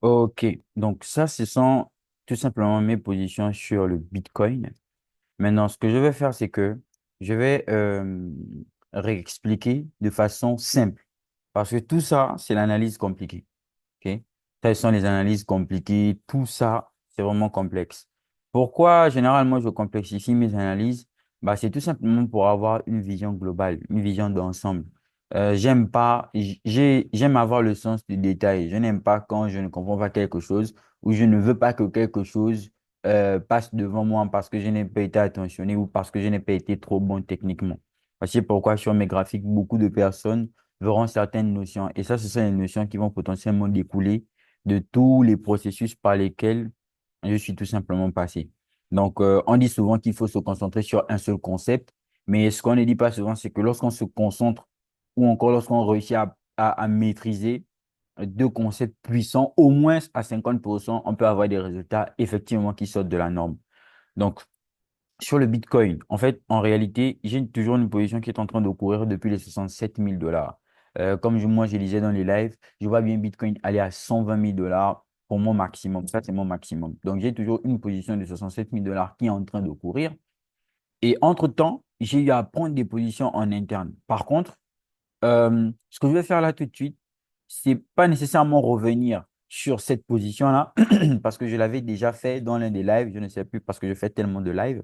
Ok, donc ça, ce sont tout simplement mes positions sur le Bitcoin. Maintenant, ce que je vais faire, c'est que je vais réexpliquer de façon simple. Parce que tout ça, c'est l'analyse compliquée. Ok? Ça, ce sont les analyses compliquées. Tout ça, c'est vraiment complexe. Pourquoi, généralement, je complexifie mes analyses? Bah, c'est tout simplement pour avoir une vision globale, une vision d'ensemble. J'aime pas, j'aime avoir le sens du détail. Je n'aime pas quand je ne comprends pas quelque chose ou je ne veux pas que quelque chose passe devant moi parce que je n'ai pas été attentionné ou parce que je n'ai pas été trop bon techniquement. C'est pourquoi sur mes graphiques, beaucoup de personnes verront certaines notions. Et ça, ce sont les notions qui vont potentiellement découler de tous les processus par lesquels je suis tout simplement passé. Donc, on dit souvent qu'il faut se concentrer sur un seul concept, mais ce qu'on ne dit pas souvent, c'est que lorsqu'on se concentre ou encore lorsqu'on réussit à maîtriser deux concepts puissants, au moins à 50%, on peut avoir des résultats effectivement qui sortent de la norme. Donc, sur le Bitcoin, en fait, en réalité, j'ai toujours une position qui est en train de courir depuis les 67 000 $. Comme moi, je disais dans les lives, je vois bien Bitcoin aller à 120 000 $ pour mon maximum. Ça, c'est mon maximum. Donc, j'ai toujours une position de 67 000 $ qui est en train de courir. Et entre-temps, j'ai eu à prendre des positions en interne. Par contre, ce que je vais faire là tout de suite, c'est pas nécessairement revenir sur cette position-là, parce que je l'avais déjà fait dans l'un des lives. Je ne sais plus parce que je fais tellement de lives.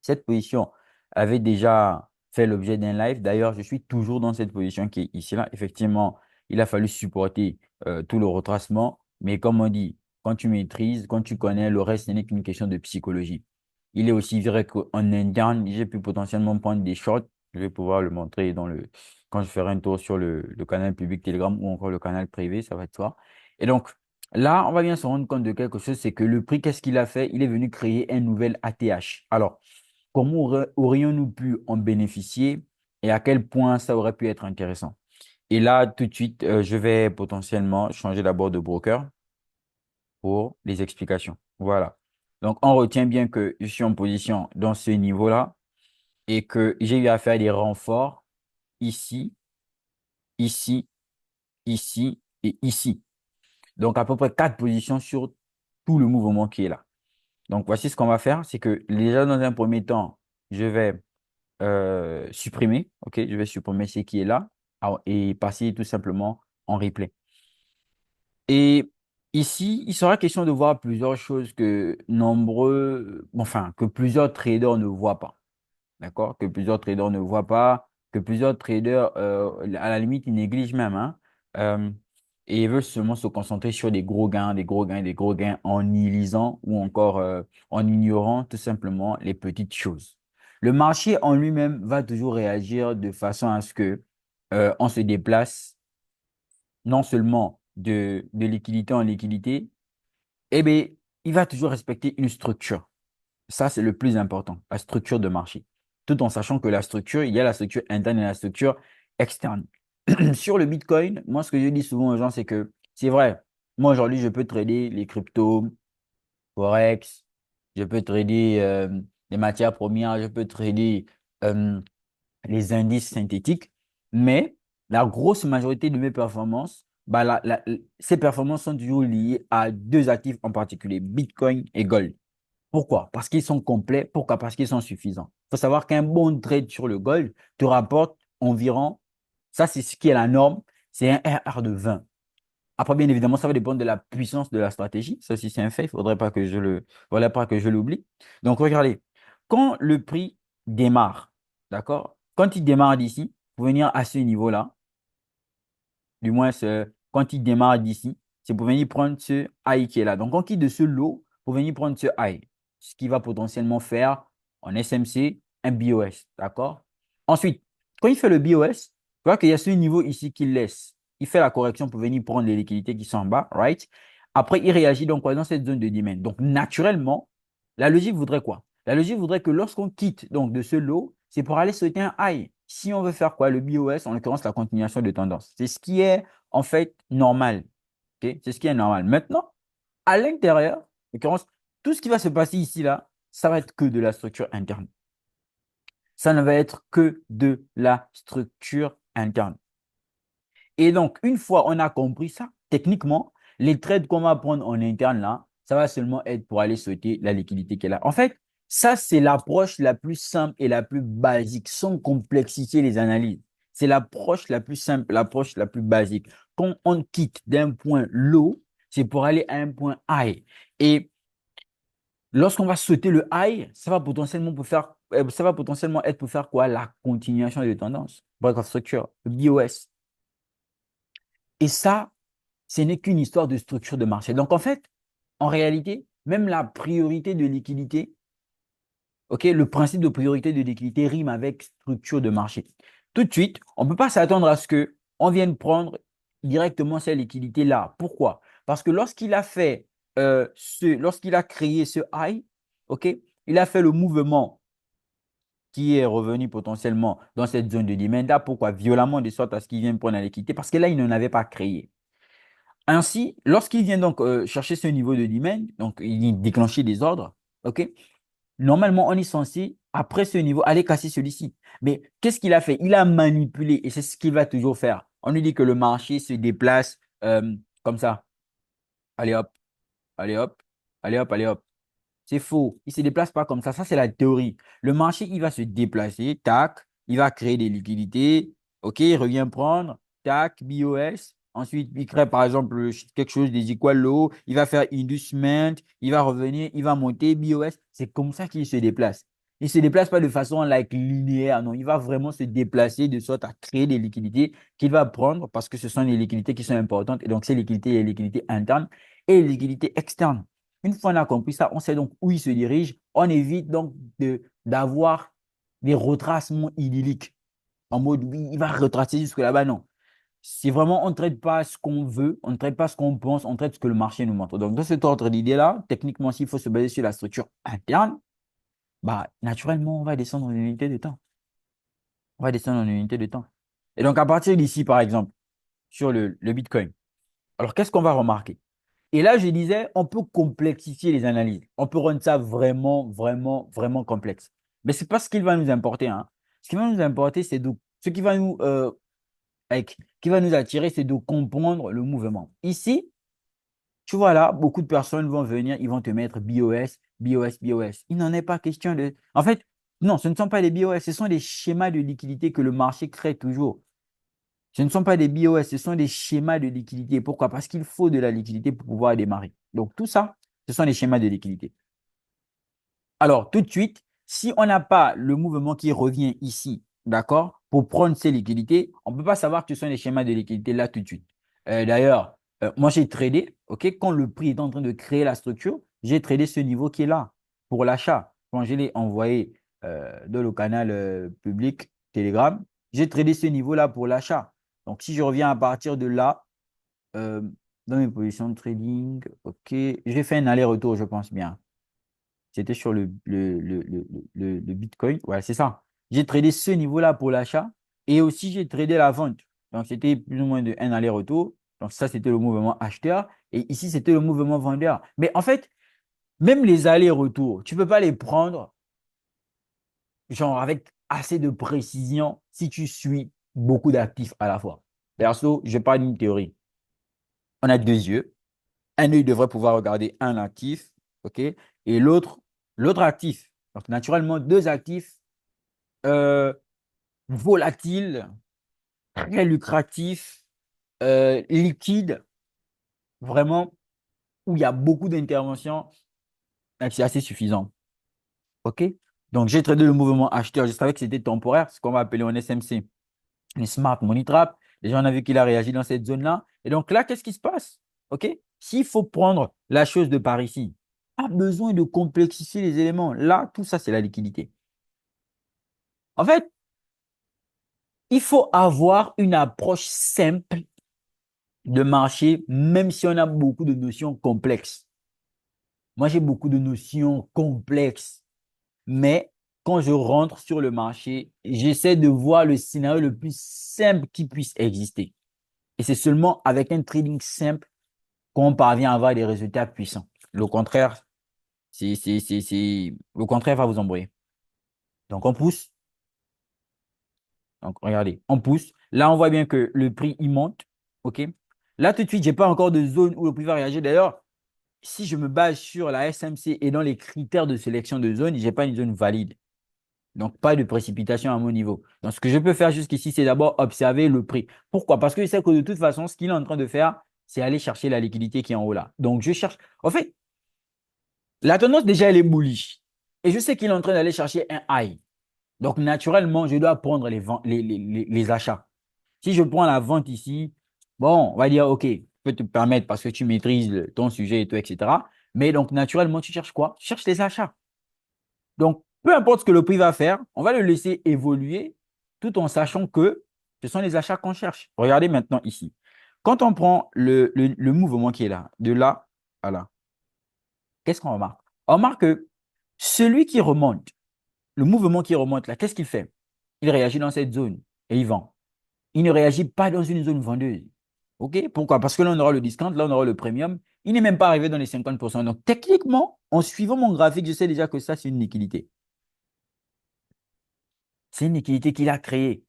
Cette position avait déjà fait l'objet d'un live. D'ailleurs, je suis toujours dans cette position qui est ici là. Effectivement, il a fallu supporter tout le retracement. Mais comme on dit, quand tu maîtrises, quand tu connais, le reste, ce n'est qu'une question de psychologie. Il est aussi vrai qu'en interne, j'ai pu potentiellement prendre des shorts. Je vais pouvoir le montrer quand je ferai un tour sur le canal public Telegram ou encore le canal privé, ça va être ça. Et donc, là, on va bien se rendre compte de quelque chose, c'est que le prix, qu'est-ce qu'il a fait? Il est venu créer un nouvel ATH. Alors, comment aurions-nous pu en bénéficier et à quel point ça aurait pu être intéressant? Et là, tout de suite, je vais potentiellement changer d'abord de broker pour les explications. Voilà. Donc, on retient bien que je suis en position dans ce niveau-là et que j'ai eu à faire des renforts ici, ici, ici et ici. Donc, à peu près quatre positions sur tout le mouvement qui est là. Donc, voici ce qu'on va faire. C'est que déjà, dans un premier temps, je vais supprimer. OK, je vais supprimer ce qui est là et passer tout simplement en replay. Et ici, il sera question de voir plusieurs choses que enfin, que plusieurs traders ne voient pas. D'accord? Que plusieurs traders ne voient pas, que plusieurs traders, à la limite, ils négligent même, hein. Euh, et ils veulent seulement se concentrer sur des gros gains, des gros gains, des gros gains en y lisant ou encore en ignorant tout simplement les petites choses. Le marché en lui-même va toujours réagir de façon à ce que on se déplace non seulement de liquidité en liquidité, eh bien, il va toujours respecter une structure. Ça, c'est le plus important, la structure de marché. Tout en sachant que la structure, il y a la structure interne et la structure externe. Sur le Bitcoin, moi, ce que je dis souvent aux gens, c'est que c'est vrai. Moi, aujourd'hui, je peux trader les cryptos, Forex, je peux trader les matières premières, je peux trader euh, les indices synthétiques, mais la grosse majorité de mes performances, bah, ces performances sont toujours liées à deux actifs en particulier, Bitcoin et Gold. Pourquoi? Parce qu'ils sont complets. Pourquoi? Parce qu'ils sont suffisants. Il faut savoir qu'un bon trade sur le gold te rapporte environ, ça c'est ce qui est la norme, c'est un R de 20. Après, bien évidemment, ça va dépendre de la puissance de la stratégie. Ça aussi, c'est un fait. Il ne faudrait pas que je l'oublie. Donc, regardez, quand le prix démarre, d'accord? Quand il démarre d'ici, pour venir à ce niveau-là, du moins, quand il démarre d'ici, c'est pour venir prendre ce high qui est là. Donc, on quitte de ce low pour venir prendre ce high, ce qui va potentiellement faire en SMC un BOS. D'accord? Ensuite, quand il fait le BOS, tu vois qu'il y a ce niveau ici qu'il laisse. Il fait la correction pour venir prendre les liquidités qui sont en bas, right? Après, il réagit donc quoi, dans cette zone de demand. Donc, naturellement, la logique voudrait quoi? La logique voudrait que lorsqu'on quitte donc de ce low, c'est pour aller sauter un high. Si on veut faire quoi? Le BOS, en l'occurrence, la continuation de tendance. C'est ce qui est en fait normal. Ok. C'est ce qui est normal. Maintenant, à l'intérieur, en l'occurrence, tout ce qui va se passer ici, là, ça va être que de la structure interne. Ça ne va être que de la structure interne. Et donc, une fois on a compris ça, techniquement, Les trades qu'on va prendre en interne, là, ça va seulement être pour aller sauter la liquidité qu'elle a. En fait, ça, c'est l'approche la plus simple et la plus basique, sans complexifier les analyses. C'est l'approche la plus simple, l'approche la plus basique. Quand on quitte d'un point low, c'est pour aller à un point high. Et lorsqu'on va sauter le high, ça va potentiellement être pour faire quoi? La continuation de tendance. Break of structure, le BOS. Et ça, ce n'est qu'une histoire de structure de marché. Donc, en fait, en réalité, même la priorité de liquidité, ok, le principe de priorité de liquidité rime avec structure de marché. Tout de suite, on ne peut pas s'attendre à ce que on vienne prendre directement cette liquidité-là. Pourquoi? Parce que lorsqu'il a créé ce high, ok, il a fait le mouvement qui est revenu potentiellement dans cette zone de demand. Là, pourquoi? Violemment, de sorte à ce qu'il vienne prendre la liquidité, parce que là, il n'en avait pas créé. Ainsi, lorsqu'il vient donc chercher ce niveau de demand, donc il déclenche des ordres, ok? Normalement, on est censé, après ce niveau, aller casser celui-ci. Mais qu'est-ce qu'il a fait? Il a manipulé et c'est ce qu'il va toujours faire. On lui dit que le marché se déplace comme ça. Allez hop, allez hop, allez hop, allez hop. C'est faux. Il ne se déplace pas comme ça. Ça, c'est la théorie. Le marché, il va se déplacer, tac, il va créer des liquidités. OK, il revient prendre, tac, BOS. Ensuite, il crée par exemple quelque chose des equal low. Il va faire inducement, il va revenir, il va monter, BOS. C'est comme ça qu'il se déplace. Il ne se déplace pas de façon linéaire, non. Il va vraiment se déplacer de sorte à créer des liquidités qu'il va prendre parce que ce sont des liquidités qui sont importantes. Et donc, ces liquidités, il y a les liquidités internes et les liquidités externes. Une fois on a compris ça, on sait donc où il se dirige. On évite donc d'avoir des retracements idylliques en mode oui, il va retracer jusque là-bas. Non. C'est vraiment, on ne traite pas ce qu'on veut, on ne traite pas ce qu'on pense, on traite ce que le marché nous montre. Donc, dans cet ordre d'idée-là, techniquement, s'il faut se baser sur la structure interne, bah, naturellement, on va descendre en unité de temps. On va descendre en unité de temps. Et donc, à partir d'ici, par exemple, sur le Bitcoin, alors qu'est-ce qu'on va remarquer? Et là, je disais, on peut complexifier les analyses. On peut rendre ça vraiment, vraiment, vraiment complexe. Mais ce n'est pas ce qu'il va nous importer, hein. Ce qui va nous importer, ce qui va qui va nous attirer, c'est de comprendre le mouvement. Ici, tu vois là, beaucoup de personnes vont venir, ils vont te mettre BOS, BOS, BOS. Il n'en est pas question de. En fait, non, ce ne sont pas des BOS, ce sont des schémas de liquidité que le marché crée toujours. Ce ne sont pas des BOS, ce sont des schémas de liquidité. Pourquoi? Parce qu'il faut de la liquidité pour pouvoir démarrer. Donc, tout ça, ce sont des schémas de liquidité. Alors, tout de suite, si on n'a pas le mouvement qui revient ici, d'accord, pour prendre ces liquidités, on ne peut pas savoir que ce sont des schémas de liquidité là tout de suite. D'ailleurs, moi, j'ai tradé, OK, quand le prix est en train de créer la structure, j'ai tradé ce niveau qui est là pour l'achat. Quand je l'ai envoyé dans le canal public Telegram, j'ai tradé ce niveau-là pour l'achat. Donc, si je reviens à partir de là, euh, dans mes positions de trading, OK, j'ai fait un aller-retour, je pense bien. C'était sur le Bitcoin. Ouais, c'est ça. J'ai tradé ce niveau-là pour l'achat et aussi j'ai tradé la vente. Donc, c'était plus ou moins de un aller-retour. Donc, ça, c'était le mouvement acheteur. Et ici, c'était le mouvement vendeur. Mais en fait, même les allers-retours, tu ne peux pas les prendre genre avec assez de précision si tu suis beaucoup d'actifs à la fois. Perso, je parle d'une théorie. On a deux yeux. Un œil devrait pouvoir regarder un actif, OK? Et l'autre actif. Donc, naturellement, deux actifs euh, volatiles, très lucratifs, liquides, vraiment, où il y a beaucoup d'interventions, c'est assez suffisant. OK? Donc, j'ai tradé le mouvement acheteur. Je savais que c'était temporaire, ce qu'on va appeler en SMC, une smart money trap. Déjà, on a vu qu'il a réagi dans cette zone-là. Et donc là, qu'est-ce qui se passe? OK? S'il faut prendre la chose de par ici, pas besoin de complexifier les éléments. Là, tout ça, c'est la liquidité. En fait, il faut avoir une approche simple de marché, même si on a beaucoup de notions complexes. Moi, j'ai beaucoup de notions complexes, mais quand je rentre sur le marché, j'essaie de voir le scénario le plus simple qui puisse exister. Et c'est seulement avec un trading simple qu'on parvient à avoir des résultats puissants. Le contraire, le contraire va vous embrouiller. Donc, on pousse. Donc, regardez, on pousse. Là, on voit bien que le prix, il monte. OK? Là, tout de suite, je n'ai pas encore de zone où le prix va réagir. D'ailleurs, si je me base sur la SMC et dans les critères de sélection de zone, je n'ai pas une zone valide. Donc, pas de précipitation à mon niveau. Donc, ce que je peux faire jusqu'ici, c'est d'abord observer le prix. Pourquoi? Parce que je sais que de toute façon, ce qu'il est en train de faire, c'est aller chercher la liquidité qui est en haut là. Donc, je cherche. En fait, la tendance, déjà, elle est bullish. Et je sais qu'il est en train d'aller chercher un high. Donc, naturellement, je dois prendre les achats. Si je prends la vente ici, bon, on va dire, OK, je peux te permettre parce que tu maîtrises ton sujet et tout, etc. Mais donc, naturellement, tu cherches quoi? Tu cherches les achats. Donc, peu importe ce que le prix va faire, on va le laisser évoluer tout en sachant que ce sont les achats qu'on cherche. Regardez maintenant ici. Quand on prend le mouvement qui est là, de là à là, qu'est-ce qu'on remarque? On remarque que celui qui remonte, le mouvement qui remonte là, qu'est-ce qu'il fait? Il réagit dans cette zone et il vend. Il ne réagit pas dans une zone vendeuse. OK? Pourquoi? Parce que là, on aura le discount, là, on aura le premium. Il n'est même pas arrivé dans les 50%. Donc, techniquement, en suivant mon graphique, je sais déjà que ça, c'est une liquidité. C'est une liquidité qu'il a créée.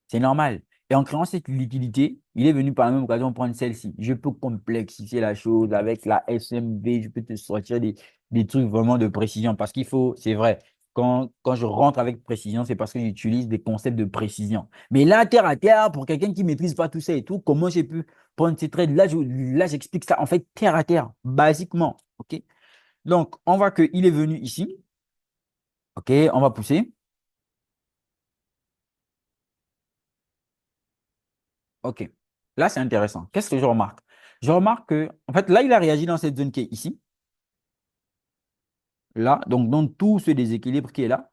C'est normal. Et en créant cette liquidité, il est venu par la même occasion prendre celle-ci. Je peux complexifier la chose avec la SMB, je peux te sortir des trucs vraiment de précision parce qu'il faut, c'est vrai, quand je rentre avec précision, c'est parce que j'utilise des concepts de précision. Mais là, terre à terre, pour quelqu'un qui ne maîtrise pas tout ça et tout, comment j'ai pu prendre ces trades? Là, j'explique ça en fait terre à terre, basiquement. OK? Donc, on voit qu'il est venu ici. OK? On va pousser. OK. Là, c'est intéressant. Qu'est-ce que je remarque? Je remarque que, en fait, là, il a réagi dans cette zone qui est ici, là, donc dans tout ce déséquilibre qui est là,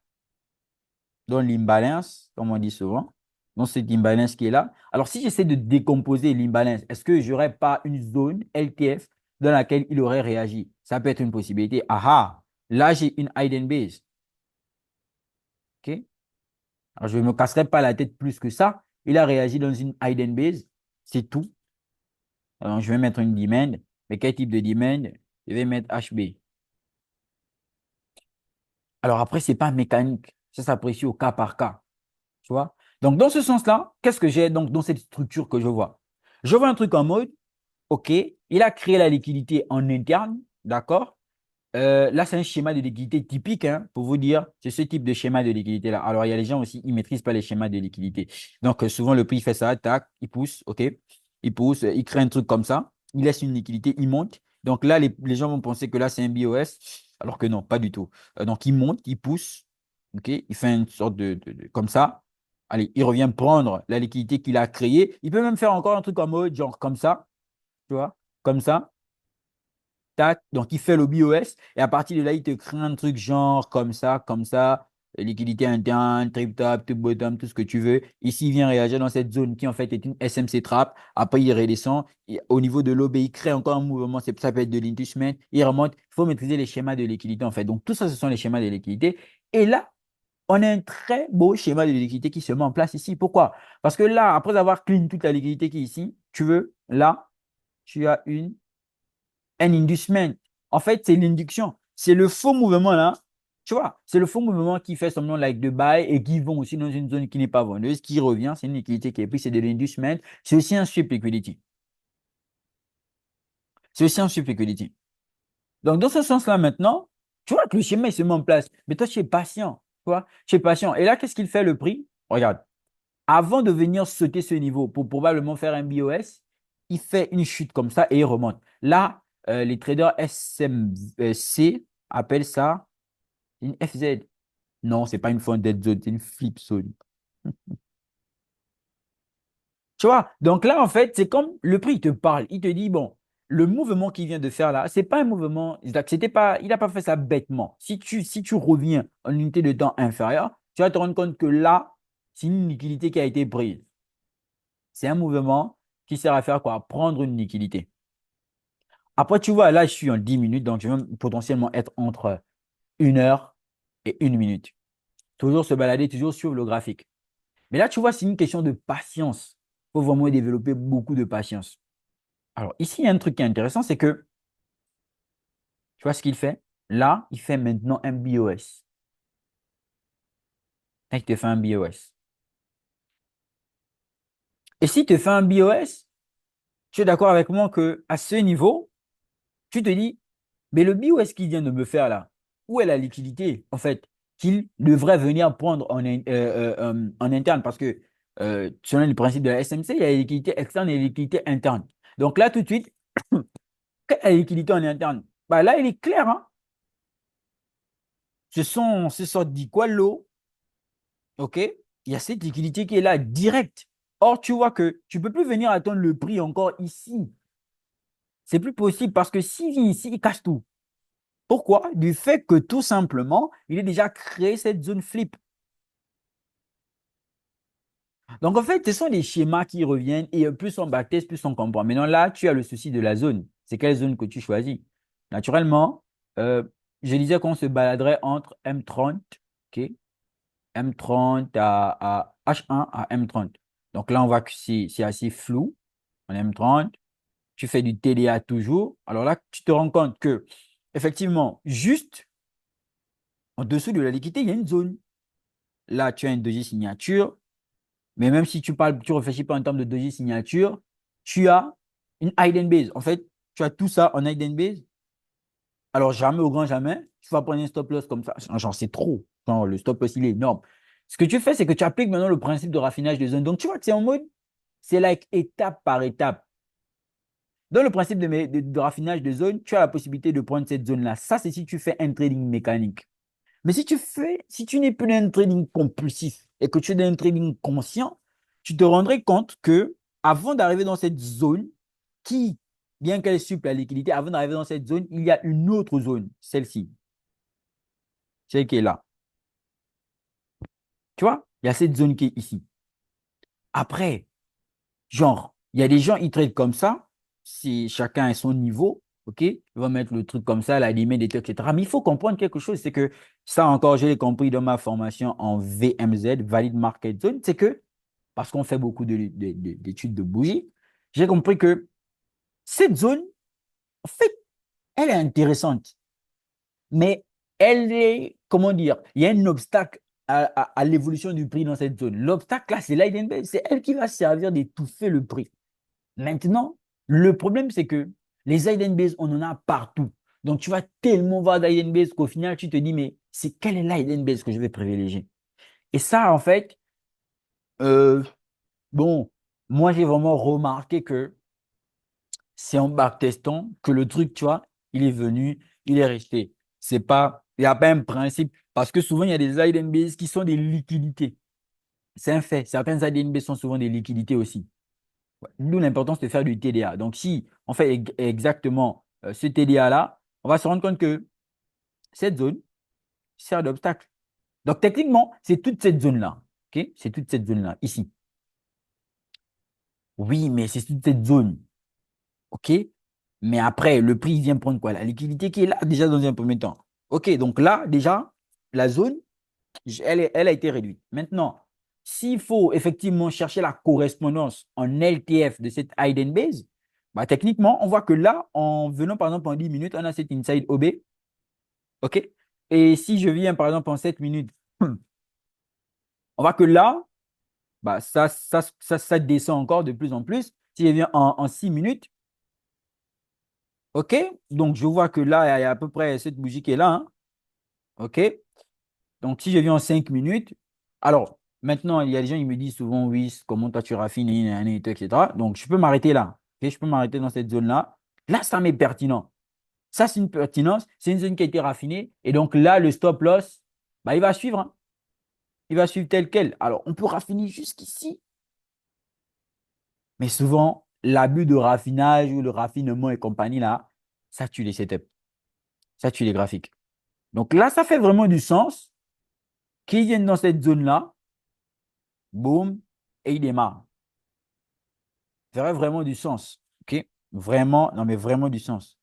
dans l'imbalance, comme on dit souvent, dans cette imbalance qui est là. Alors, si j'essaie de décomposer l'imbalance, est-ce que je n'aurais pas une zone LTF dans laquelle il aurait réagi? Ça peut être une possibilité. Ah ah, là, j'ai une hidden base. OK? Alors, je ne me casserai pas la tête plus que ça. Il a réagi dans une hidden base. C'est tout. Alors, je vais mettre une demand. Mais quel type de demand? Je vais mettre HB. Alors après, c'est pas mécanique. Ça s'apprécie au cas par cas. Tu vois? Donc, dans ce sens-là, qu'est-ce que j'ai donc dans cette structure que je vois? Je vois un truc en mode, OK, il a créé la liquidité en interne, d'accord? Là, c'est un schéma de liquidité typique, hein, pour vous dire, c'est ce type de schéma de liquidité-là. Alors, il y a les gens aussi, ils ne maîtrisent pas les schémas de liquidité. Donc, souvent, le prix fait ça, tac, il pousse, OK? Il pousse, il crée un truc comme ça, il laisse une liquidité, il monte. Donc là, les gens vont penser que là, c'est un BOS, alors que non, pas du tout. Donc, il monte, il pousse, OK? Il fait une sorte comme ça. Allez, il revient prendre la liquidité qu'il a créée. Il peut même faire encore un truc en mode, genre comme ça, tu vois? Comme ça. Tac, donc il fait le BOS et à partir de là, il te crée un truc genre comme ça, liquidité interne, trip top, tout bottom, tout ce que tu veux. Ici, il vient réagir dans cette zone qui en fait est une SMC trap. Après, il redescend. Et au niveau de l'OB, il crée encore un mouvement. Ça peut être de l'intuition. Il remonte. Il faut maîtriser les schémas de liquidité en fait. Donc, tout ça, ce sont les schémas de liquidité. Et là, on a un très beau schéma de liquidité qui se met en place ici. Pourquoi? Parce que là, après avoir clean toute la liquidité qui est ici, tu veux, là, tu as un inducement. En fait, c'est l'induction. C'est le faux mouvement là. Tu vois, c'est le faux mouvement qui fait semblant like de buy et qui vont aussi dans une zone qui n'est pas vendeuse, qui revient. C'est une liquidité qui est prise, c'est de l'inducement. C'est aussi un sweep liquidity. C'est aussi un sweep liquidity. Donc, dans ce sens-là, maintenant, tu vois que le schéma il se met en place. Mais toi, tu es patient. Tu vois, tu es patient. Et là, qu'est-ce qu'il fait le prix? Regarde. Avant de venir sauter ce niveau pour probablement faire un BOS, il fait une chute comme ça et il remonte. Là, les traders SMC appellent ça une FZ. Non, c'est pas une funded zone, c'est une flip zone. Tu vois? Donc là, en fait, c'est comme le prix il te parle. Il te dit, bon, le mouvement qu'il vient de faire là, c'est pas un mouvement, c'était pas, il n'a pas fait ça bêtement. Si tu reviens en unité de temps inférieure, tu vas te rendre compte que là, c'est une liquidité qui a été prise. C'est un mouvement qui sert à faire quoi? Prendre une liquidité. Après, tu vois, là, je suis en 10 minutes, donc je vais potentiellement être entre 1 heure et 1 minute. Toujours se balader, toujours suivre le graphique. Mais là, tu vois, c'est une question de patience. Il faut vraiment développer beaucoup de patience. Alors, ici, il y a un truc qui est intéressant, c'est que, tu vois ce qu'il fait? Là, il fait maintenant un BOS. Là, il te fait un BOS. Et s'il te fait un BOS, Tu es d'accord avec moi que à ce niveau, tu te dis, mais le bio, est-ce qu'il vient de me faire là? Où est la liquidité, en fait, qu'il devrait venir prendre en interne? Parce que selon le principe de la SMC, il y a la liquidité externe et la liquidité interne. Donc là, tout de suite, quelle est la liquidité en interne? Bah, là, il est clair, hein? Ce sont dit quoi l'eau, OK? Il y a cette liquidité qui est là, directe. Or, tu vois que tu ne peux plus venir attendre le prix encore ici. C'est plus possible parce que s'il vient ici, il casse tout. Pourquoi? Du fait que tout simplement, il a déjà créé cette zone flip. Donc en fait, ce sont des schémas qui reviennent et plus on backteste, plus on comprend. Maintenant là, tu as le souci de la zone. C'est quelle zone que tu choisis? Naturellement, euh, je disais qu'on se baladerait entre M30, ok? M30 à H1 à M30. Donc là, on voit que c'est assez flou en M30. Tu fais du TDA toujours. Alors là, tu te rends compte que effectivement, juste en dessous de la liquidité, il y a une zone. Là, tu as une doji signature, mais même si tu parles, tu réfléchis pas en termes de doji signature, tu as une hidden base. En fait, tu as tout ça en hidden base. Alors, jamais au grand jamais, tu vas prendre un stop loss comme ça. Genre, c'est trop. Genre, le stop loss, il est énorme. Ce que tu fais, c'est que tu appliques maintenant le principe de raffinage de zone. Donc, tu vois que c'est en mode, c'est like étape par étape. Dans le principe de raffinage de zone, tu as la possibilité de prendre cette zone-là. Ça, c'est si tu fais un trading mécanique. Mais si tu n'es plus dans un trading compulsif et que tu es dans un trading conscient, tu te rendrais compte que avant d'arriver dans cette zone, qui, bien qu'elle supple la liquidité, avant d'arriver dans cette zone, il y a une autre zone, celle-ci, celle qui est là. Tu vois, il y a cette zone qui est ici. Après, genre, il y a des gens, ils traitent comme ça, c'est chacun à son niveau, ok? Ils vont mettre le truc comme ça, la limite, des trucs, etc. Mais il faut comprendre quelque chose, c'est que ça encore, je l'ai compris dans ma formation en VMZ, Valid Market Zone, c'est que, parce qu'on fait beaucoup d'études de bougies, j'ai compris que cette zone, en fait, elle est intéressante, mais elle est, comment dire, il y a un obstacle à l'évolution du prix dans cette zone. L'obstacle, là, c'est l'IDNB, c'est elle qui va servir d'étouffer le prix. Maintenant, le problème, c'est que les hidden base, on en a partout. Donc, tu vas tellement voir d'hidden base qu'au final, tu te dis, mais c'est quelle est l'hidden base que je vais privilégier? Et ça, en fait, euh, bon, moi, j'ai vraiment remarqué que c'est en backtestant que le truc, tu vois, il est venu, il est resté. C'est pas, il n'y a pas un principe. Parce que souvent, il y a des hidden base qui sont des liquidités. C'est un fait. Certaines hidden base sont souvent des liquidités aussi. Ouais. D'où l'importance de faire du TDA. Donc, si on fait exactement ce TDA-là, on va se rendre compte que cette zone sert d'obstacle. Donc, techniquement, c'est toute cette zone-là. OK? C'est toute cette zone-là, ici. Oui, mais c'est toute cette zone. OK? Mais après, le prix il vient prendre quoi? La liquidité qui est là déjà dans un premier temps. OK, donc là, déjà, la zone, elle a été réduite. Maintenant, s'il faut effectivement chercher la correspondance en LTF de cette hidden base, bah, techniquement, on voit que là, en venant par exemple en 10 minutes, on a cette inside OB. OK? Et si je viens par exemple en 7 minutes, on voit que là, bah, ça descend encore de plus en plus. Si je viens en 6 minutes, OK? Donc, je vois que là, il y a à peu près cette bougie qui est là, hein. OK? Donc, si je viens en 5 minutes, alors maintenant, il y a des gens qui me disent souvent, oui, comment toi tu raffines, etc. Donc, je peux m'arrêter là. Ok, je peux m'arrêter dans cette zone-là. Là, ça m'est pertinent. Ça, c'est une pertinence. C'est une zone qui a été raffinée. Et donc là, le stop loss, bah, il va suivre, hein. Il va suivre tel quel. Alors, on peut raffiner jusqu'ici. Mais souvent, l'abus de raffinage ou le raffinement et compagnie, là, ça tue les setups. Ça tue les graphiques. Donc là, ça fait vraiment du sens qu'ils viennent dans cette zone-là, boum, et ils démarrent. Ça aurait vraiment du sens. OK? Vraiment, non, mais vraiment du sens.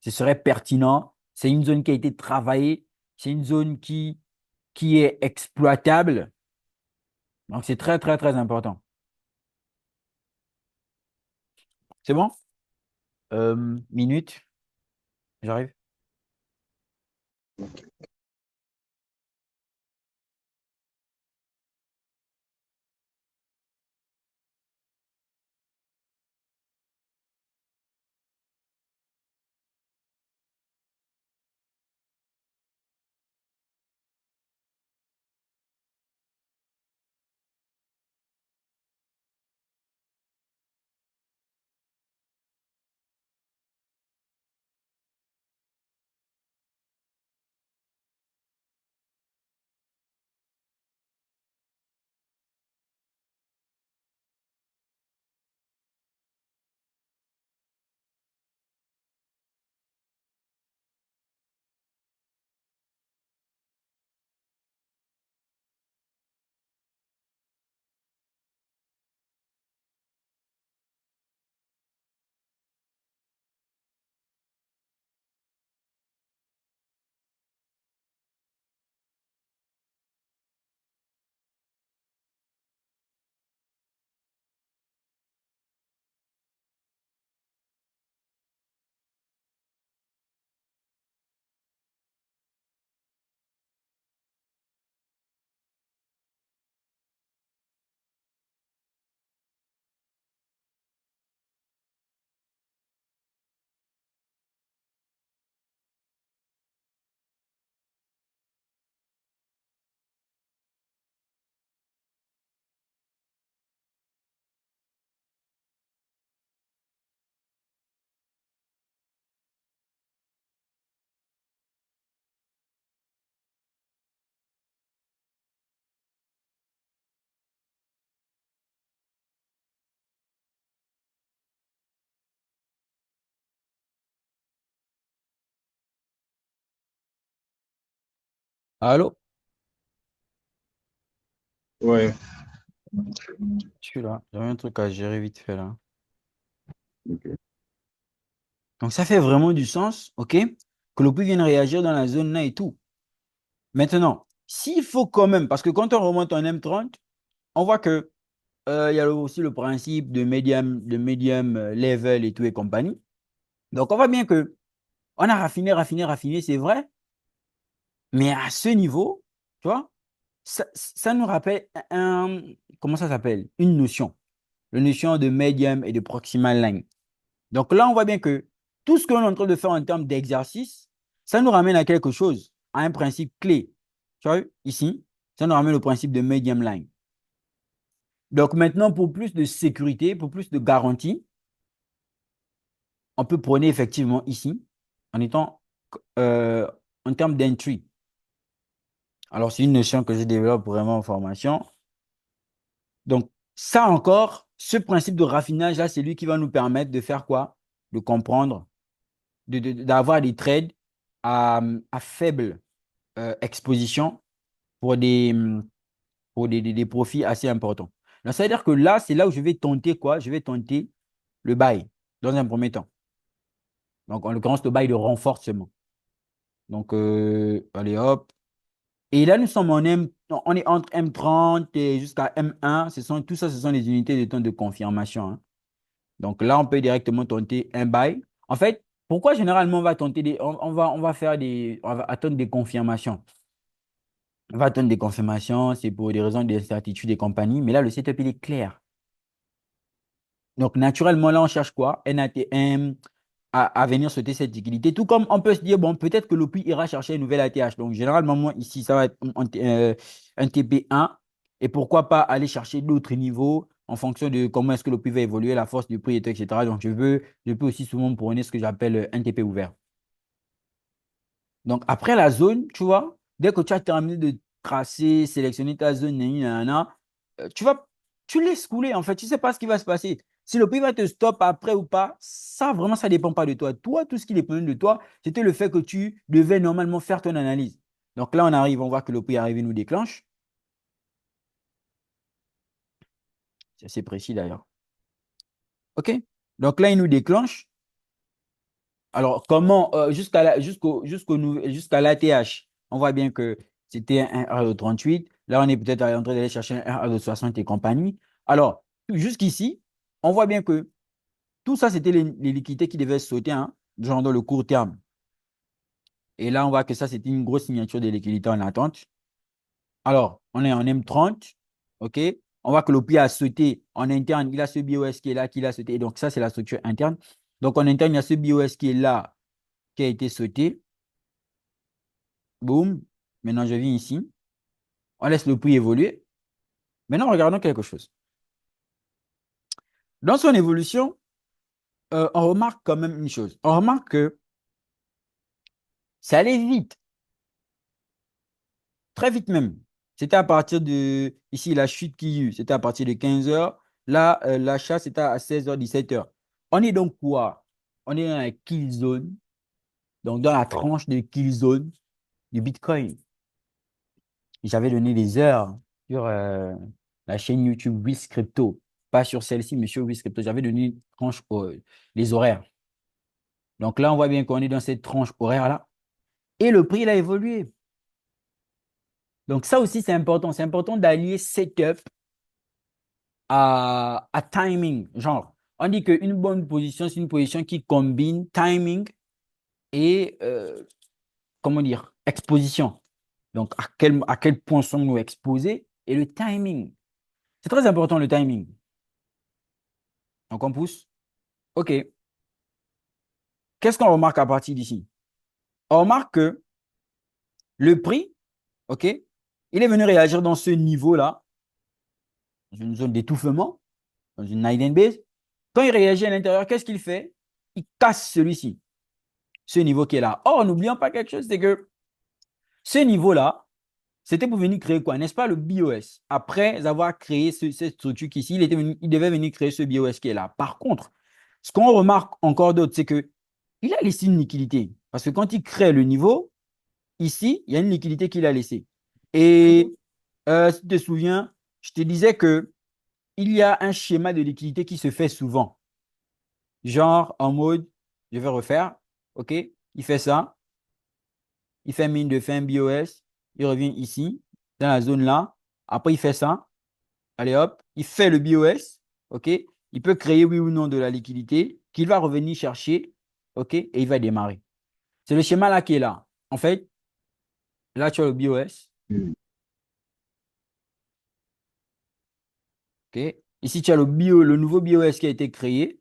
Ce serait pertinent. C'est une zone qui a été travaillée. C'est une zone qui est exploitable. Donc, c'est très, très, très important. C'est bon? Minute, j'arrive. J'arrive. Allô? Ouais, Je suis là. J'avais un truc à gérer vite fait là. ok. Donc ça fait vraiment du sens, ok? Que l'OPI vienne réagir dans la zone là et tout. Maintenant, s'il faut quand même, parce que quand on remonte en M30, on voit que il y a aussi le principe de medium level et tout et compagnie. Donc on voit bien que on a raffiné, raffiné, raffiné, c'est vrai, mais à ce niveau, tu vois, ça nous rappelle comment ça s'appelle? Une notion. La notion de medium et de proximal line. Donc là, on voit bien que tout ce que l'on est en train de faire en termes d'exercice, ça nous ramène à quelque chose, à un principe clé. Tu vois, ici, ça nous ramène au principe de medium line. Donc maintenant, pour plus de sécurité, pour plus de garantie, on peut prôner effectivement ici, en étant euh, en termes d'entry. Alors, c'est une notion que je développe vraiment en formation. Donc, ça encore, ce principe de raffinage-là, c'est lui qui va nous permettre de faire quoi? De comprendre, d'avoir des trades à faible exposition pour des profits assez importants. Donc, ça veut dire que là, c'est là où je vais tenter quoi? Je vais tenter le buy dans un premier temps. Donc, en l'occurrence, le buy de renforcement. Donc, allez hop. Et là, nous sommes on est entre M30 et jusqu'à M1. Tout ça, ce sont les unités de temps de confirmation, hein. Donc là, on peut directement tenter un buy. En fait, pourquoi généralement on va tenter on va faire on va attendre des confirmations. On va attendre des confirmations, c'est pour des raisons d'incertitude et compagnie. Mais là, le setup, il est clair. Donc, naturellement, là, on cherche quoi? NATM à venir sauter cette liquidité. Tout comme on peut se dire, bon, peut-être que l'OPI ira chercher une nouvelle ATH. Donc, généralement, moi, ici, ça va être un TP1. Et pourquoi pas aller chercher d'autres niveaux en fonction de comment est-ce que l'OPI va évoluer, la force du prix, etc. Donc, je peux aussi souvent prôner ce que j'appelle un TP ouvert. Donc, après la zone, tu vois, dès que tu as terminé de tracer, sélectionner ta zone, tu vas, tu laisses couler, en fait. Tu ne sais pas ce qui va se passer. Si le prix va te stop après ou pas, ça, vraiment, ça ne dépend pas de toi. Toi, tout ce qui dépendait de toi, c'était le fait que tu devais normalement faire ton analyse. Donc là, on arrive, on voit que le prix arrive, il nous déclenche. C'est assez précis d'ailleurs. OK? Donc là, il nous déclenche. Alors, comment, jusqu'à l'ATH, on voit bien que c'était un R de 38. Là, on est peut-être en train d'aller chercher un R de 60 et compagnie. Alors, jusqu'ici, on voit bien que tout ça, c'était les liquidités qui devaient sauter, hein, genre dans le court terme. Et là, on voit que ça, c'était une grosse signature de liquidité en attente. Alors, on est en M30, OK? On voit que le prix a sauté en interne. Il a ce BOS qui est là, qui l'a sauté. Et donc, ça, c'est la structure interne. Donc, en interne, il y a ce BOS qui est là, qui a été sauté. Boum. Maintenant, je viens ici. On laisse le prix évoluer. Maintenant, regardons quelque chose. Dans son évolution, on remarque quand même une chose. On remarque que ça allait vite, très vite même. C'était à partir de, ici, la chute qu'il y a eu, c'était à partir de 15 heures. Là, l'achat, c'était à 16 h, 17 h. On est donc quoi? On est dans la kill zone, donc dans la tranche de kill zone du Bitcoin. J'avais donné des heures sur la chaîne YouTube Wiz Crypto. Pas sur celle-ci, mais sur Wiz Crypto. J'avais donné une tranche, les horaires. Donc là, on voit bien qu'on est dans cette tranche horaire-là. Et le prix, il a évolué. Donc ça aussi, c'est important. C'est important d'allier setup à timing. Genre, on dit qu'une bonne position, c'est une position qui combine timing et, comment dire, exposition. Donc, à quel point sommes-nous exposés et le timing. C'est très important, le timing. Donc, on pousse. OK. Qu'est-ce qu'on remarque à partir d'ici? On remarque que le prix, OK, il est venu réagir dans ce niveau-là, dans une zone d'étouffement, dans une night base. Quand il réagit à l'intérieur, qu'est-ce qu'il fait? Il casse celui-ci, ce niveau qui est là. Or, n'oublions pas quelque chose, c'est que ce niveau-là, c'était pour venir créer quoi? N'est-ce pas le BOS? Après avoir créé cette structure ici, il devait venir créer ce BOS qui est là. Par contre, ce qu'on remarque encore d'autre, c'est que il a laissé une liquidité. Parce que quand il crée le niveau, ici, il y a une liquidité qu'il a laissée. Et si tu te souviens, je te disais que il y a un schéma de liquidité qui se fait souvent. Genre en mode, je vais refaire, OK? Il fait ça, il fait mine de fin BOS, il revient ici, dans la zone là. Après, il fait ça, allez hop, il fait le BOS, OK? Il peut créer oui ou non de la liquidité qu'il va revenir chercher, OK? Et il va démarrer. C'est le schéma là qui est là. En fait, là, tu as le BOS, Mm. OK? Ici, tu as le nouveau BOS qui a été créé,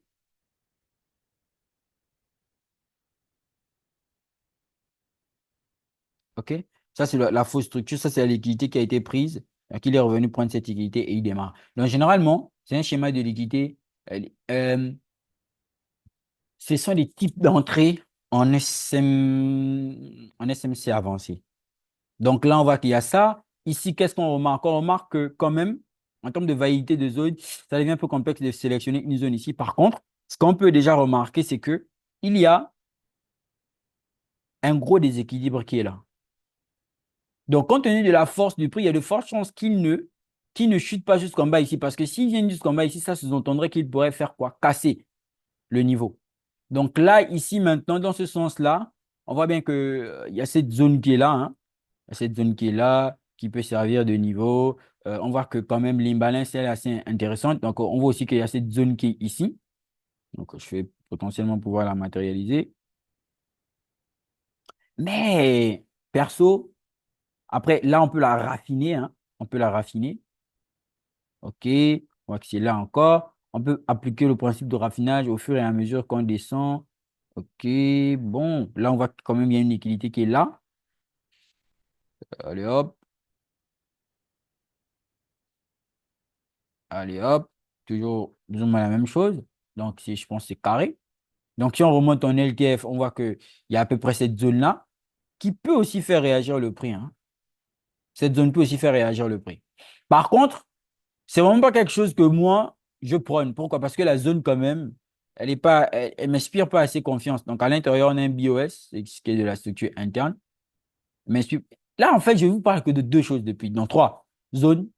OK? Ça, c'est la fausse structure. Ça, c'est la liquidité qui a été prise. Donc, il est revenu prendre cette liquidité et il démarre. Donc, généralement, c'est un schéma de liquidité. euh, euh, Ce sont des types d'entrées en SMC avancé. Donc là, on voit qu'il y a ça. Ici, qu'est-ce qu'on remarque? On remarque que quand même, en termes de validité de zone, ça devient un peu complexe de sélectionner une zone ici. Par contre, ce qu'on peut déjà remarquer, c'est que il y a un gros déséquilibre qui est là. Donc, compte tenu de la force du prix, il y a de fortes chances qu'il ne chute pas jusqu'en bas ici. Parce que s'il vient jusqu'en bas ici, ça sous-entendrait qu'il pourrait faire quoi? Casser le niveau. Donc là, ici, maintenant, dans ce sens-là, on voit bien que, il y a cette zone qui est là, hein. Il y a cette zone qui est là, qui peut servir de niveau. On voit que quand même l'imbalance elle est assez intéressante. Donc, on voit aussi qu'il y a cette zone qui est ici. Donc, je vais potentiellement pouvoir la matérialiser. Mais, perso, après, là, on peut la raffiner, hein. On peut la raffiner. OK. On voit que c'est là encore. On peut appliquer le principe de raffinage au fur et à mesure qu'on descend. OK. Bon, là, on voit que quand même, il y a une liquidité qui est là. Allez hop, allez hop. Toujours plus ou moins la même chose. Donc, je pense que c'est carré. Donc, si on remonte en LTF, on voit qu'il y a à peu près cette zone-là qui peut aussi faire réagir le prix, hein. Cette zone peut aussi faire réagir le prix. Par contre, c'est vraiment pas quelque chose que moi, je prône. Pourquoi? Parce que la zone, quand même, elle m'inspire pas assez confiance. Donc, à l'intérieur, on a un BOS, c'est ce qui est de la structure interne. Mais là, en fait, je vous parle que de deux choses depuis. Donc, trois. Zone,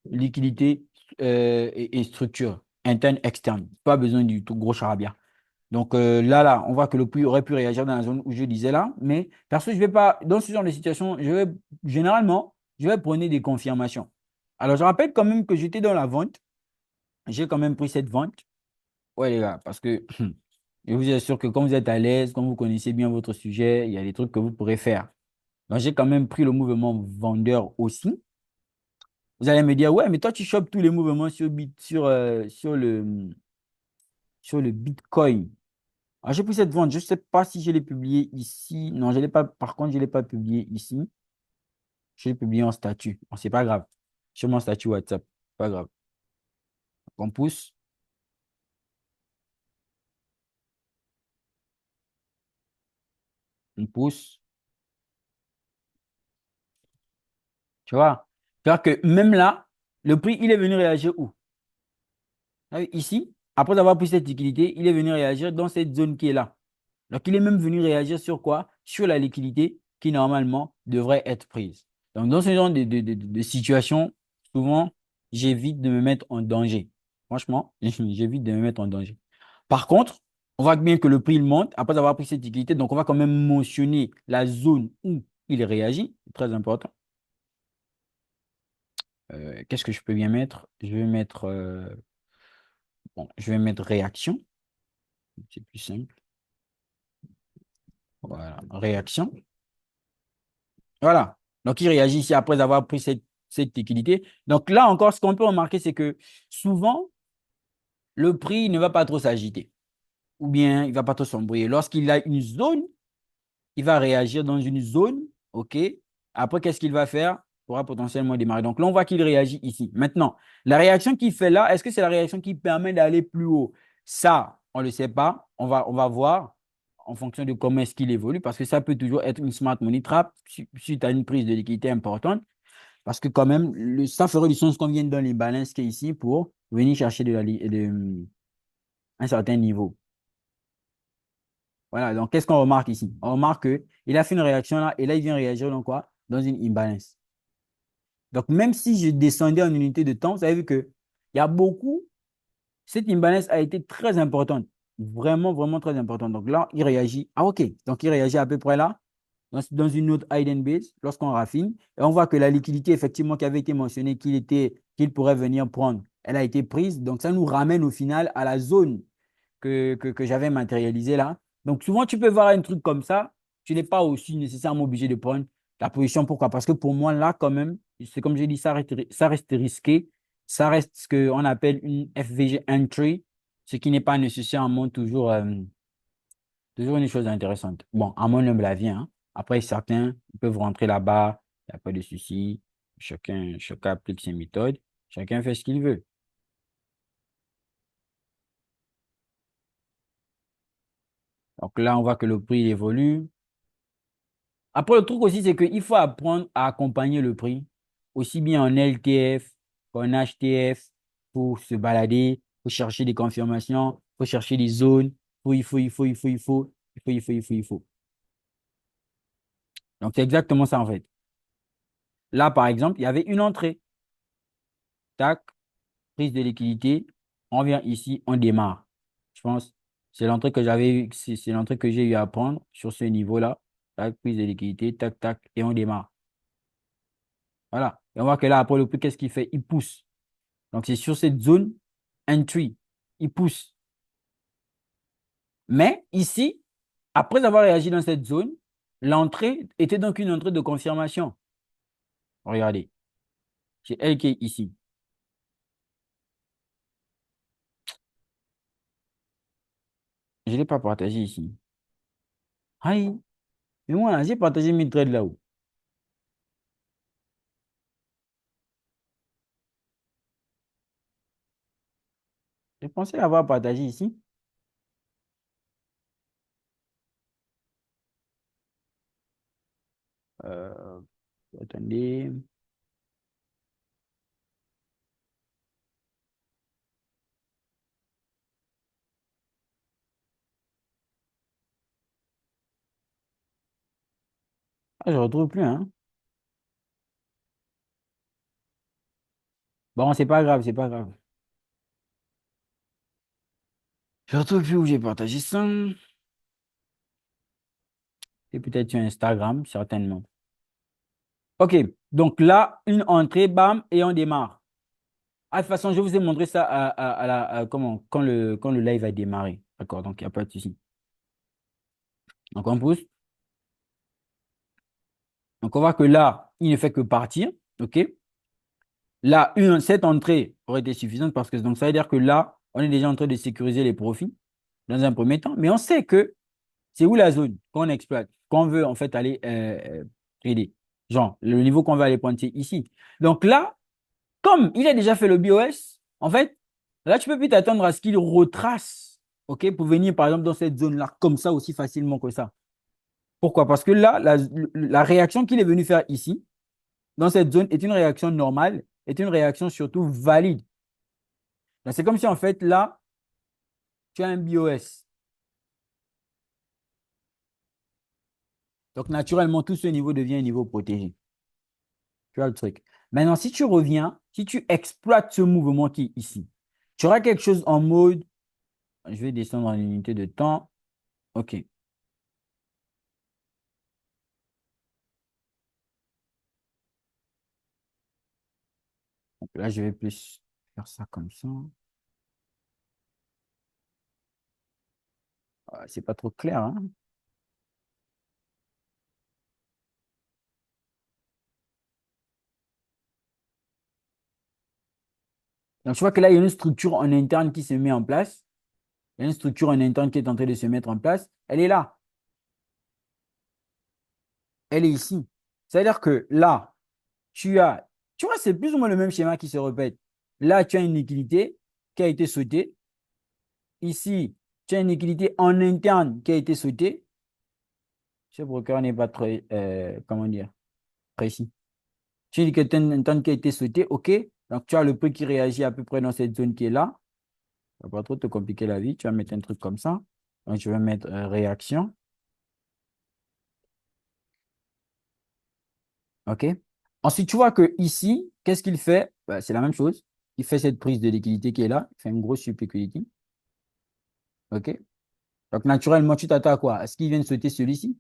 liquidité et structure interne, externe. Pas besoin du tout gros charabia. Donc là, on voit que le prix aurait pu réagir dans la zone où je disais là. Mais perso, je vais pas, dans ce genre de situation, généralement, je vais prendre des confirmations. Alors, je rappelle quand même que j'étais dans la vente. J'ai quand même pris cette vente. Ouais, les gars, parce que je vous assure que quand vous êtes à l'aise, quand vous connaissez bien votre sujet, il y a des trucs que vous pourrez faire. Donc, j'ai quand même pris le mouvement vendeur aussi. Vous allez me dire, ouais, mais toi, tu chopes tous les mouvements sur le Bitcoin. Alors, j'ai pris cette vente. Je ne sais pas si je l'ai publié ici. Non, je l'ai pas. Par contre, je ne l'ai pas publié ici. Je l'ai publié en statut. Bon, c'est pas grave. Sur mon statut WhatsApp. Pas grave. On pousse. On pousse. Tu vois? C'est-à-dire que même là, le prix, il est venu réagir où? Ah oui, ici, après avoir pris cette liquidité, il est venu réagir dans cette zone qui est là. Donc, il est même venu réagir sur quoi? Sur la liquidité qui, normalement, devrait être prise. Donc, dans ce genre de situation, souvent, j'évite de me mettre en danger. Franchement, j'évite de me mettre en danger. Par contre, on voit bien que le prix il monte après avoir pris cette liquidité. Donc, on va quand même mentionner la zone où il réagit. C'est très important. Qu'est-ce que je peux bien mettre? Bon, je vais mettre réaction. C'est plus simple. Voilà, réaction. Voilà. Donc, il réagit ici après avoir pris cette liquidité. Donc, là encore, ce qu'on peut remarquer, c'est que souvent, le prix ne va pas trop s'agiter ou bien il ne va pas trop s'embrouiller. Lorsqu'il a une zone, il va réagir dans une zone. OK. Après, qu'est-ce qu'il va faire? Il pourra potentiellement démarrer. Donc, là, on voit qu'il réagit ici. Maintenant, la réaction qu'il fait là, est-ce que c'est la réaction qui permet d'aller plus haut? Ça, on ne le sait pas. On va voir en fonction de comment est-ce qu'il évolue parce que ça peut toujours être une smart money trap suite à une prise de liquidité importante. Parce que quand même, ça ferait du sens qu'on vienne dans les balances qui est ici pour venir chercher un certain niveau. Voilà, donc qu'est-ce qu'on remarque ici? On remarque qu'il a fait une réaction là, et là, il vient réagir dans quoi? Dans une imbalance. Donc, même si je descendais en unité de temps, vous avez vu qu'il y a beaucoup, cette imbalance a été très importante. Vraiment, vraiment très importante. Donc là, il réagit. Ah, OK. Donc, il réagit à peu près là, dans une autre hidden base, lorsqu'on raffine. Et on voit que la liquidité, effectivement, qui avait été mentionnée, qu'il pourrait venir prendre, elle a été prise. Donc, ça nous ramène au final à la zone que j'avais matérialisée là. Donc, souvent, tu peux voir un truc comme ça. Tu n'es pas aussi nécessairement obligé de prendre la position. Pourquoi? Parce que pour moi, là, quand même, c'est comme j'ai dit, ça reste risqué. Ça reste ce qu'on appelle une FVG entry, ce qui n'est pas nécessairement toujours une chose intéressante. Bon, à mon humble avis, hein. Après, certains peuvent rentrer là-bas, il n'y a pas de souci. Chacun applique ses méthodes, chacun fait ce qu'il veut. Donc là, on voit que le prix évolue. Après, le truc aussi, c'est qu'il faut apprendre à accompagner le prix, aussi bien en LTF qu'en HTF, pour se balader, pour chercher des confirmations, pour chercher des zones, il faut. Donc, c'est exactement ça, en fait. Là, par exemple, il y avait une entrée. Tac, prise de liquidité. On vient ici, on démarre. Je pense, c'est l'entrée que j'ai eu à prendre sur ce niveau-là. Tac, prise de liquidité, tac, tac, et on démarre. Voilà. Et on voit que là, après le prix, qu'est-ce qu'il fait? Il pousse. Donc, c'est sur cette zone entry. Il pousse. Mais ici, après avoir réagi dans cette zone, l'entrée était donc une entrée de confirmation. Regardez. C'est elle qui est ici. Je ne l'ai pas partagé ici. Aïe. Mais moi, j'ai partagé mes trades là-haut. J'ai pensé l'avoir partagé ici. Euh, attendez. Ah, je ne retrouve plus, hein. Bon, c'est pas grave, c'est pas grave. Je ne retrouve plus où j'ai partagé ça. C'est peut-être sur Instagram, certainement. OK. Donc là, une entrée, bam, et on démarre. Ah, de toute façon, je vous ai montré ça quand le live a démarré. D'accord, donc il n'y a pas de souci. Donc on pousse. Donc on voit que là, il ne fait que partir. OK. Là, cette entrée aurait été suffisante parce que donc, ça veut dire que là, on est déjà en train de sécuriser les profits dans un premier temps. Mais on sait que c'est où la zone qu'on exploite, qu'on veut en fait aller trader. Genre, le niveau qu'on va aller pointer ici. Donc là, comme il a déjà fait le BOS, en fait, là, tu peux plus t'attendre à ce qu'il retrace, OK, pour venir, par exemple, dans cette zone-là, comme ça, aussi facilement que ça. Pourquoi? Parce que là, la réaction qu'il est venu faire ici, dans cette zone, est une réaction normale, est une réaction surtout valide. Donc, c'est comme si, en fait, là, tu as un BOS. Donc, naturellement, tout ce niveau devient un niveau protégé. Tu vois le truc. Maintenant, si tu reviens, si tu exploites ce mouvement qui est ici, tu auras quelque chose en mode, je vais descendre en unité de temps. OK. Donc là, je vais plus faire ça comme ça. C'est pas trop clair, hein? Donc, je vois que là, il y a une structure en interne qui se met en place. Il y a une structure en interne qui est en train de se mettre en place. Elle est là. Elle est ici. C'est-à-dire que là, tu vois, c'est plus ou moins le même schéma qui se répète. Là, tu as une liquidité qui a été sautée. Ici, tu as une liquidité en interne qui a été sautée. Ce broker n'est pas très, comment dire, précis. Tu dis que tu as une interne qui a été sautée, OK. Donc, tu as le prix qui réagit à peu près dans cette zone qui est là. Ça va pas trop te compliquer la vie. Tu vas mettre un truc comme ça. Donc, je vais mettre réaction. OK? Ensuite, tu vois que ici, qu'est-ce qu'il fait? Bah, c'est la même chose. Il fait cette prise de liquidité qui est là. Il fait une grosse liquidity. OK? Donc, naturellement, tu t'attends à quoi? Est-ce qu'il vient de sauter celui-ci?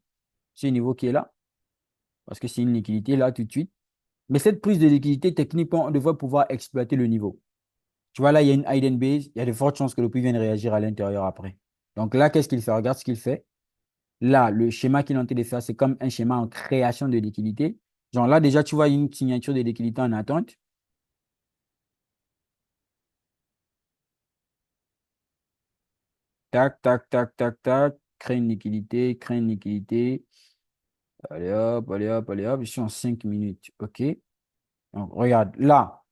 Ce niveau qui est là? Parce que c'est une liquidité là tout de suite. Mais cette prise de liquidité, techniquement, on devrait pouvoir exploiter le niveau. Tu vois, là, il y a une hidden base. Il y a de fortes chances que le prix vienne réagir à l'intérieur après. Donc là, qu'est-ce qu'il fait? Regarde ce qu'il fait. Là, le schéma qu'il est en train de faire, c'est comme un schéma en création de liquidité. Genre là, déjà, tu vois une signature de liquidité en attente. Tac, tac, tac, tac, tac. Crée une liquidité, crée une liquidité. Allez hop, allez hop, allez hop. Je suis en 5 minutes. OK. Donc, regarde, là,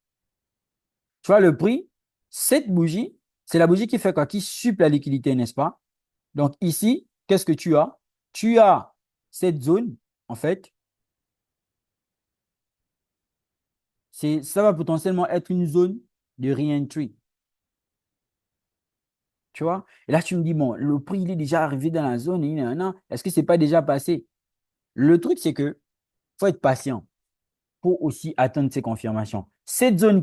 tu vois le prix, cette bougie, c'est la bougie qui fait quoi? Qui suple la liquidité, n'est-ce pas? Donc ici, qu'est-ce que tu as? Tu as cette zone, en fait, ça va potentiellement être une zone de re-entry. Tu vois? Et là, tu me dis, bon, le prix, il est déjà arrivé dans la zone, est-ce que ce n'est pas déjà passé? Le truc, c'est que faut être patient pour aussi attendre ces confirmations. Cette zone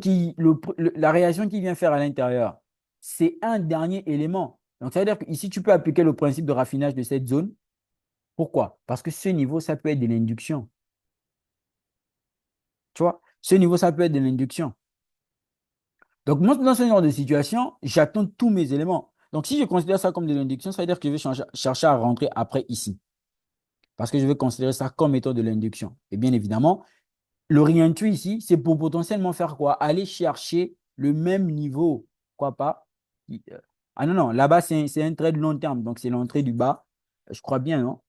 la réaction qu'il vient faire à l'intérieur, c'est un dernier élément. Donc, ça veut dire qu'ici, tu peux appliquer le principe de raffinage de cette zone. Pourquoi? Parce que ce niveau, ça peut être de l'induction. Tu vois? Ce niveau, ça peut être de l'induction. Donc, moi, dans ce genre de situation, j'attends tous mes éléments. Donc, si je considère ça comme de l'induction, ça veut dire que je vais chercher à rentrer après ici. Parce que je vais considérer ça comme étant de l'induction. Et bien évidemment, le re-entry ici, c'est pour potentiellement faire quoi? Aller chercher le même niveau. Quoi pas? Ah non, non, là-bas, c'est un trade long terme. Donc, c'est l'entrée du bas. Je crois bien, non?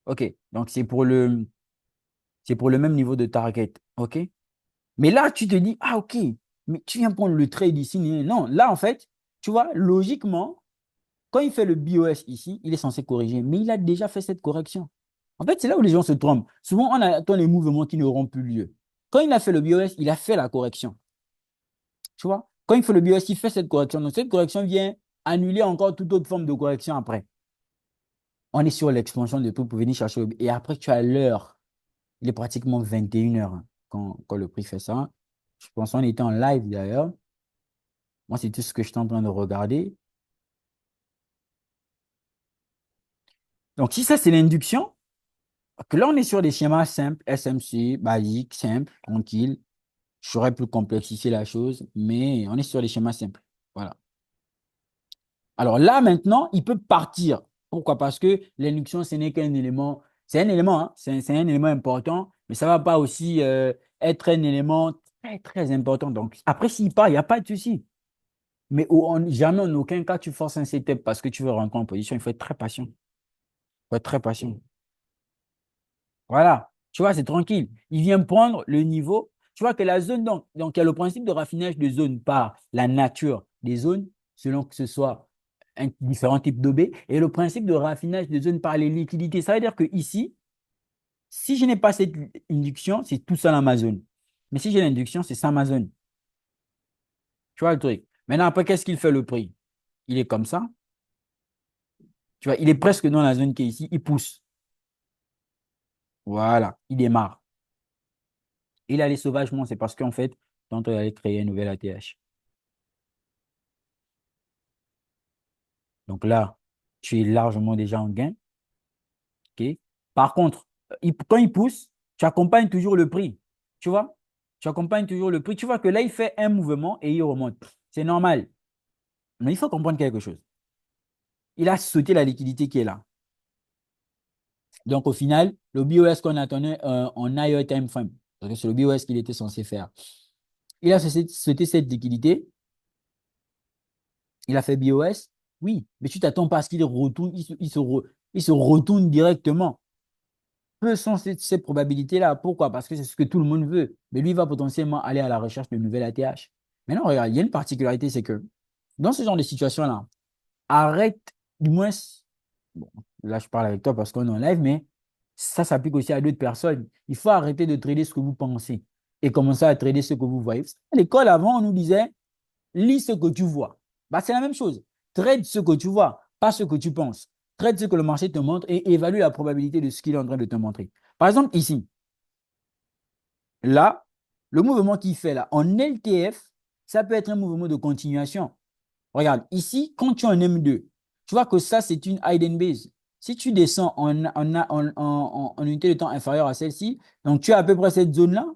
OK. Donc, c'est pour le même niveau de target. OK? Mais là, tu te dis, ah, OK, mais tu viens prendre le trade ici. Non, là, en fait, tu vois, logiquement, quand il fait le BOS ici, il est censé corriger, mais il a déjà fait cette correction. En fait, c'est là où les gens se trompent. Souvent, on attend les mouvements qui n'auront plus lieu. Quand il a fait le BOS, il a fait la correction. Tu vois? Quand il fait le BOS, il fait cette correction. Donc, cette correction vient annuler encore toute autre forme de correction après. On est sur l'expansion de tout pour venir chercher. Et après, tu as l'heure. Il est pratiquement 21 heures quand le prix fait ça. Je pense qu'on était en live d'ailleurs. Moi, c'est tout ce que je suis en train de regarder. Donc, si ça, c'est l'induction, que là, on est sur des schémas simples, SMC, basique, simple, tranquille. J'aurais pu complexifier la chose, mais on est sur des schémas simples. Voilà. Alors là, maintenant, il peut partir. Pourquoi? Parce que l'induction, ce n'est qu'un élément. C'est un élément, hein, c'est un élément important, mais ça ne va pas aussi être un élément très, très important. Donc, après, s'il part, il n'y a pas de souci. Mais jamais, en aucun cas, tu forces un setup parce que tu veux rentrer en position. Il faut être très patient. Il faut être très patient. Voilà. Tu vois, c'est tranquille. Il vient prendre le niveau. Tu vois que la zone, donc il y a le principe de raffinage de zone par la nature des zones, selon que ce soit différents types d'OB, et le principe de raffinage de zone par les liquidités. Ça veut dire que ici, si je n'ai pas cette induction, c'est tout ça dans ma zone. Mais si j'ai l'induction, c'est ça ma zone. Tu vois le truc. Maintenant, après, qu'est-ce qu'il fait le prix? Il est comme ça. Tu vois, il est presque dans la zone qui est ici. Il pousse. Voilà. Il démarre. Il allait sauvagement. C'est parce qu'en fait, tantôt, il allait créer une nouvelle ATH. Donc là, tu es largement déjà en gain. OK? Par contre, quand il pousse, tu accompagnes toujours le prix. Tu vois? Tu accompagnes toujours le prix. Tu vois que là, il fait un mouvement et il remonte. C'est normal. Mais il faut comprendre quelque chose. Il a sauté la liquidité qui est là. Donc, au final, le BOS qu'on attendait en higher time frame, parce que c'est le BOS qu'il était censé faire. Il a sauté cette liquidité. Il a fait BOS. Oui, mais tu t'attends pas à ce qu'il retourne. Il se retourne directement. Peu sont ces probabilités-là. Pourquoi? Parce que c'est ce que tout le monde veut. Mais lui va potentiellement aller à la recherche de nouvelles ATH. Maintenant, regarde, il y a une particularité, c'est que dans ce genre de situation-là, arrête, du moins, bon, là je parle avec toi parce qu'on est en live, mais ça s'applique aussi à d'autres personnes. Il faut arrêter de trader ce que vous pensez et commencer à trader ce que vous voyez. À l'école, avant, on nous disait, lis ce que tu vois. Bah, c'est la même chose. Trade ce que tu vois, pas ce que tu penses. Traite ce que le marché te montre et évalue la probabilité de ce qu'il est en train de te montrer. Par exemple, ici, là, le mouvement qu'il fait là, en LTF, ça peut être un mouvement de continuation. Regarde, ici, quand tu es en M2, tu vois que ça, c'est une hidden base. Si tu descends en unité de temps inférieure à celle-ci, donc tu as à peu près cette zone-là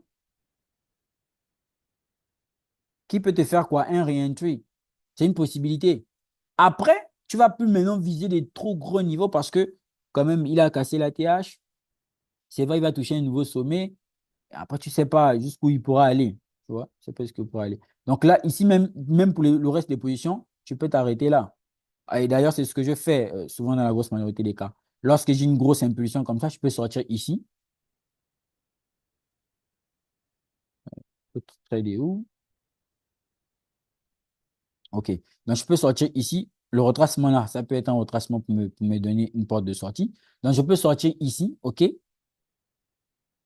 qui peut te faire quoi? Un re-entry. C'est une possibilité. Après, tu vas plus maintenant viser des trop gros niveaux parce que quand même, il a cassé la TH. C'est vrai, il va toucher un nouveau sommet. Et après, tu ne sais pas jusqu'où il pourra aller. Tu vois, c'est pas jusqu'où il pourra aller. Donc là, ici, même pour le reste des positions, tu peux t'arrêter là. Ah, et d'ailleurs, c'est ce que je fais souvent dans la grosse majorité des cas. Lorsque j'ai une grosse impulsion comme ça, je peux sortir ici. Je peux trader où? OK. Donc, je peux sortir ici. Le retracement là, ça peut être un retracement pour me donner une porte de sortie. Donc, je peux sortir ici. OK.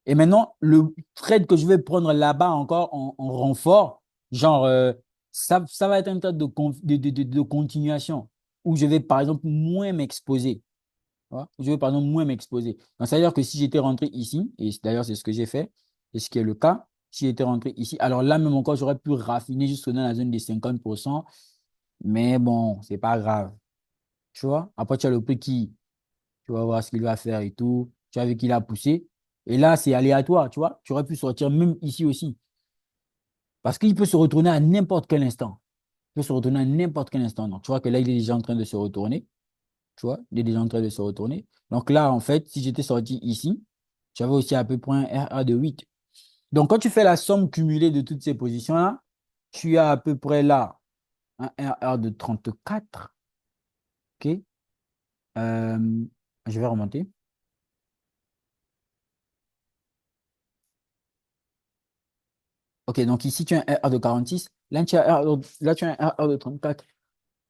Et maintenant, le trade que je vais prendre là-bas encore en renfort, genre, ça va être un trade de continuation où je vais, par exemple, moins m'exposer. Tu vois. Je vais, par exemple, moins m'exposer. Donc, c'est-à-dire que si j'étais rentré ici, et d'ailleurs, c'est ce que j'ai fait, et ce qui est le cas, si j'étais rentré ici, alors là, même encore, j'aurais pu raffiner jusque dans la zone des 50%. Mais bon, c'est pas grave. Tu vois, après, tu as le prix qui, tu vas voir ce qu'il va faire et tout. Tu as vu qu'il a poussé. Et là, c'est aléatoire, tu vois. Tu aurais pu sortir même ici aussi. Parce qu'il peut se retourner à n'importe quel instant. Il peut se retourner à n'importe quel instant. Donc, tu vois que là, il est déjà en train de se retourner. Tu vois, il est déjà en train de se retourner. Donc là, en fait, si j'étais sorti ici, j'avais aussi à peu près un RA de 8. Donc, quand tu fais la somme cumulée de toutes ces positions-là, tu as à peu près là un RA de 34. OK? Euh, je vais remonter. OK, donc ici, tu as un R de 46. Là, tu as là, tu as un R de 34.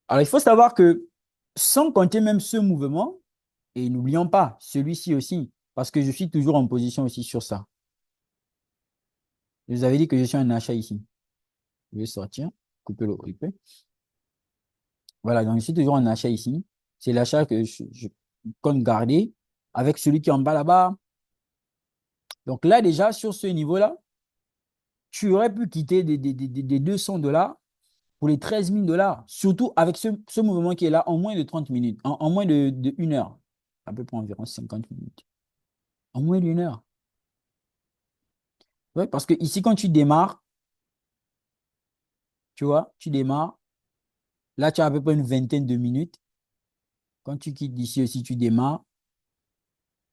Alors, il faut savoir que sans compter même ce mouvement, et n'oublions pas celui-ci aussi, parce que je suis toujours en position aussi sur ça. Je vous avais dit que je suis un achat ici. Je vais sortir, couper le replay. Voilà, donc je suis toujours en achat ici. C'est l'achat que je compte garder avec celui qui est en bas là-bas. Donc là, déjà, sur ce niveau-là, tu aurais pu quitter des 200 $ pour les 13 000 $, surtout avec ce mouvement qui est là en moins de 30 minutes, en moins de 1 heure, à peu près environ 50 minutes, en moins d'une heure. Ouais, parce que ici, quand tu démarres, tu vois, tu démarres, là, tu as à peu près une vingtaine de minutes. Quand tu quittes d'ici aussi, tu démarres,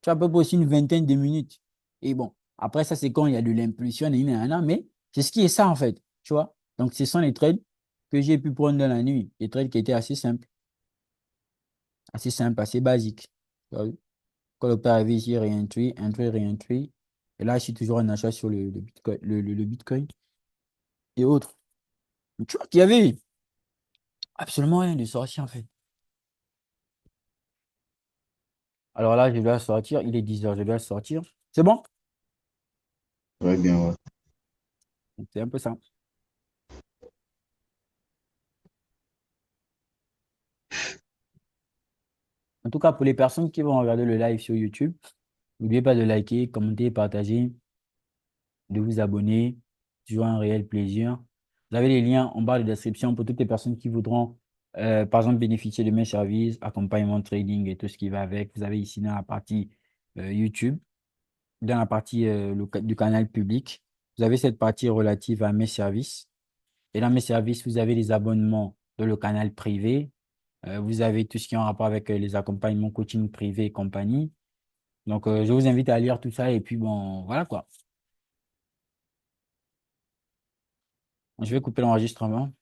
tu as à peu près aussi une vingtaine de minutes. Et bon, après ça, c'est quand il y a de l'impulsion, mais c'est ce qui est ça, en fait, tu vois. Donc, ce sont les trades que j'ai pu prendre dans la nuit, les trades qui étaient assez simples, assez basiques. Tu vois. Collecteur avait ici reentry, entry, reentry. Et là, je suis toujours en achat sur le Bitcoin, le Bitcoin et autres. Mais tu vois qu'il y avait absolument rien de sorti en fait. Alors là, je dois sortir. Il est 10 heures, je dois sortir. C'est bon? Ouais, bien, ouais. C'est un peu ça. En tout cas, pour les personnes qui vont regarder le live sur YouTube, n'oubliez pas de liker, commenter, partager, de vous abonner. Toujours un réel plaisir. Vous avez les liens en bas de description pour toutes les personnes qui voudront, par exemple, bénéficier de mes services, accompagnement trading et tout ce qui va avec. Vous avez ici dans la partie YouTube, dans la partie du canal public, vous avez cette partie relative à mes services. Et dans mes services, vous avez les abonnements dans le canal privé. Vous avez tout ce qui est en rapport avec les accompagnements coaching privé et compagnie. Donc, je vous invite à lire tout ça et puis bon, voilà quoi. Je vais couper l'enregistrement.